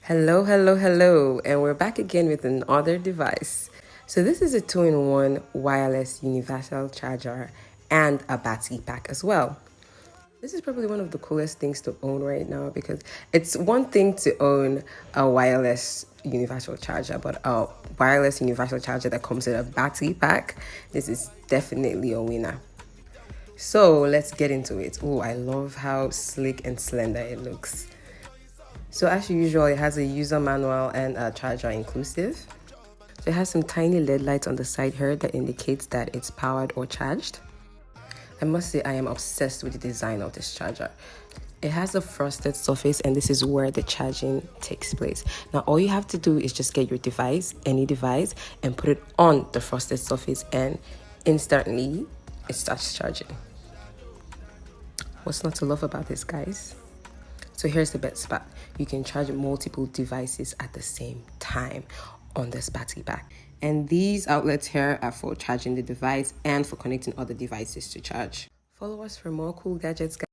Hello, and we're back again with another device. So this is a 2-in-1 wireless universal charger and a battery pack as well. This is probably one of the coolest things to own right now, because it's one thing to own a wireless universal charger, but a wireless universal charger that comes with a battery pack, this is definitely a winner. So let's get into it. Oh, I love how sleek and slender it looks. So as usual, it has a user manual and a charger inclusive. So it has some tiny LED lights on the side here that indicates that it's powered or charged. I must say I am obsessed with the design of this charger. It has a frosted surface, and this is where the charging takes place. Now all you have to do is just get your device, any device, and put it on the frosted surface, and instantly it starts charging. What's not to love about this, guys? So here's the best part. You can charge multiple devices at the same time on this battery pack. And these outlets here are for charging the device and for connecting other devices to charge. Follow us for more cool gadgets, guys.